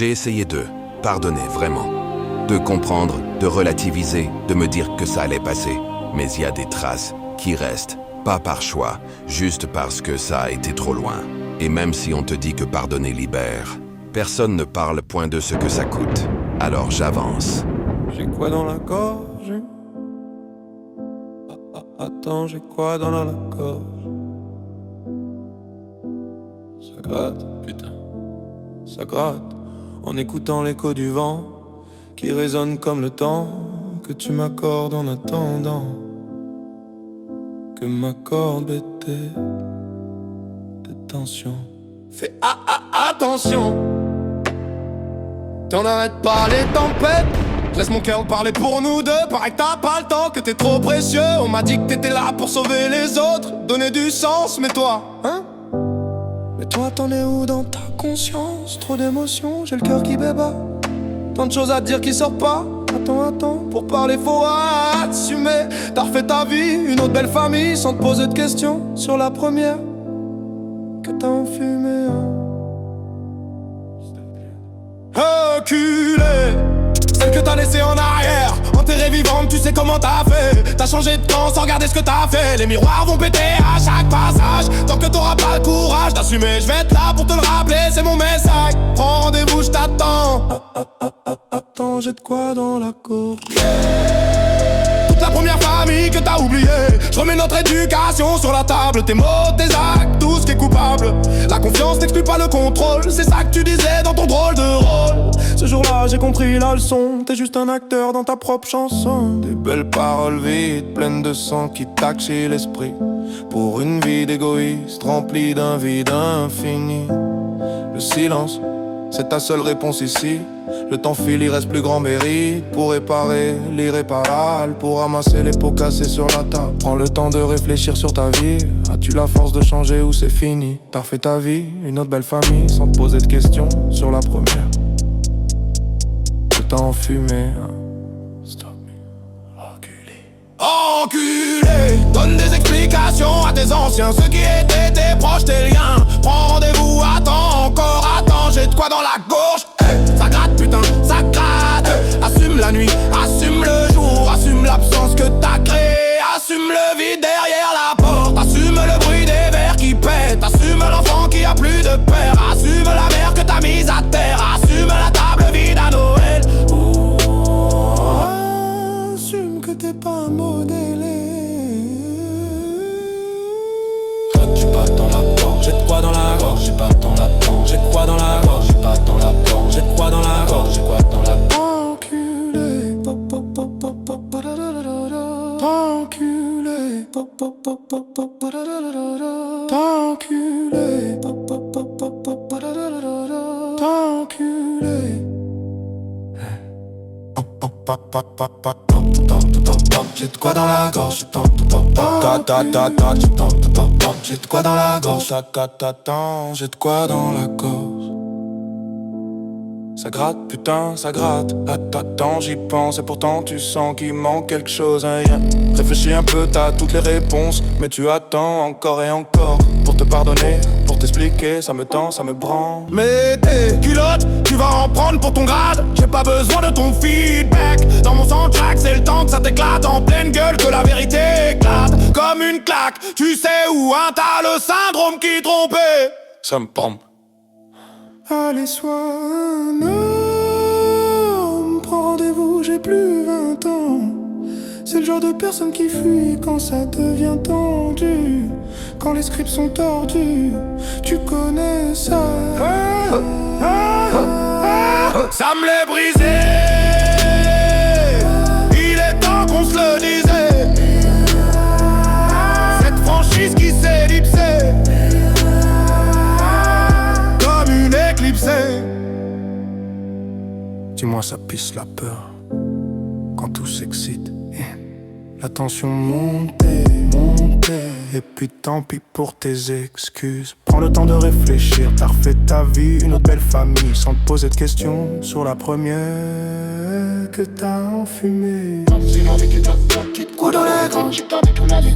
J'ai essayé de pardonner vraiment, de comprendre, de relativiser, de me dire que ça allait passer. Mais il y a des traces qui restent, pas par choix, juste parce que ça a été trop loin. Et même si on te dit que pardonner libère, personne ne parle point de ce que ça coûte. Alors j'avance. J'ai quoi dans la gorge? Attends, j'ai quoi dans la gorge? Ça gratte, putain, ça gratte. En écoutant l'écho du vent qui résonne comme le temps que tu m'accordes en attendant que m'accorde tes tensions. Fais attention, t'en arrêtes pas les tempêtes. Laisse mon cœur parler pour nous deux. Pareil que t'as pas le temps, que t'es trop précieux. On m'a dit que t'étais là pour sauver les autres, donner du sens, mais toi, hein? Mais toi t'en es où dans ta conscience? Trop d'émotions, j'ai le cœur qui bébat. Tant de choses à dire qui sortent pas. Attends, pour parler faut assumer. T'as refait ta vie, une autre belle famille, sans te poser de questions sur la première que t'as enfumée, hein. Reculé, celle que t'as laissée en arrière, enterrée vivante, tu sais comment t'as fait. T'as changé de camp sans regarder ce que t'as fait. Les miroirs vont péter à chaque passage. Tant que t'auras pas le courage d'assumer, je vais être là pour te le rappeler, c'est mon message. Prends rendez-vous, je t'attends. Attends, j'ai de quoi dans la cour. Toute la première famille que t'as oubliée. Je remets notre éducation sur la table. Tes mots, tes actes, tout ce qui est coupable. La confiance n'exclut pas le contrôle. C'est ça que tu disais dans ton drôle de rôle. Ce jour-là j'ai compris la leçon. T'es juste un acteur dans ta propre chanson. Des belles paroles vides, pleines de sang qui taxent l'esprit. Pour une vie d'égoïste remplie d'un vide infini. Le silence, c'est ta seule réponse ici. Le temps file, il reste plus grand mérite pour réparer l'irréparable, pour ramasser les pots cassés sur la table. Prends le temps de réfléchir sur ta vie. As-tu la force de changer ou c'est fini? T'as refait ta vie, une autre belle famille, sans te poser de questions sur la première que t'as enfumé, hein. Stop me, enculé, donne des explications à tes anciens, ceux qui étaient tes proches, tes liens. Prends rendez-vous, attends, j'ai de quoi dans la gorge. Ça gratte, putain, ça gratte. Assume la nuit, assume le jour, assume l'absence que t'as créée. Assume le vide derrière la porte. Assume le bruit des verres qui pètent. Assume l'enfant qui a plus de père. Assume la mère que t'as mise à terre. Assume la table vide à Noël. Assume que t'es pas modélé. Toi tu bats dans la porte. J'ai de quoi dans la gorge, j'ai pas dans la porte. J'ai de quoi dans la gorge, j'ai pas dans la porte. J'ai de quoi dans la gorge, j'ai quoi dans la porte. Enculé, enculé, j'ai de quoi dans la gorge, j'ai de quoi dans la gorge, j'ai de quoi dans la gorge. Ça gratte, putain, ça gratte. Attends, j'y pense et pourtant tu sens qu'il manque quelque chose, hein, yeah. Réfléchis un peu, t'as toutes les réponses, mais tu attends encore et encore pour te pardonner, pour t'expliquer, ça me tend, ça me branle. Mais tes culottes, tu vas en prendre pour ton grade. J'ai pas besoin de ton feedback. Dans mon soundtrack, c'est le temps que ça t'éclate en pleine gueule, que la vérité éclate comme une claque. Tu sais où, hein, t'as le syndrome qui trompait. Ça me pompe. Allez, sois un homme, prends rendez-vous, j'ai plus 20 ans. C'est le genre de personne qui fuit quand ça devient tendu, quand les scripts sont tordus, tu connais ça. Ça me l'est brisé, il est temps qu'on se le disait. Cette franchise qui s'est ellipsée éclipsé. Dis-moi, ça pisse la peur quand tout s'excite. La tension montait, et puis tant pis pour tes excuses. Prends le temps de réfléchir, t'as refait ta vie, une autre belle famille, sans te poser de questions sur la première que t'as enfumée. Coup dans la gorge, j'ai tendu toute la nuit.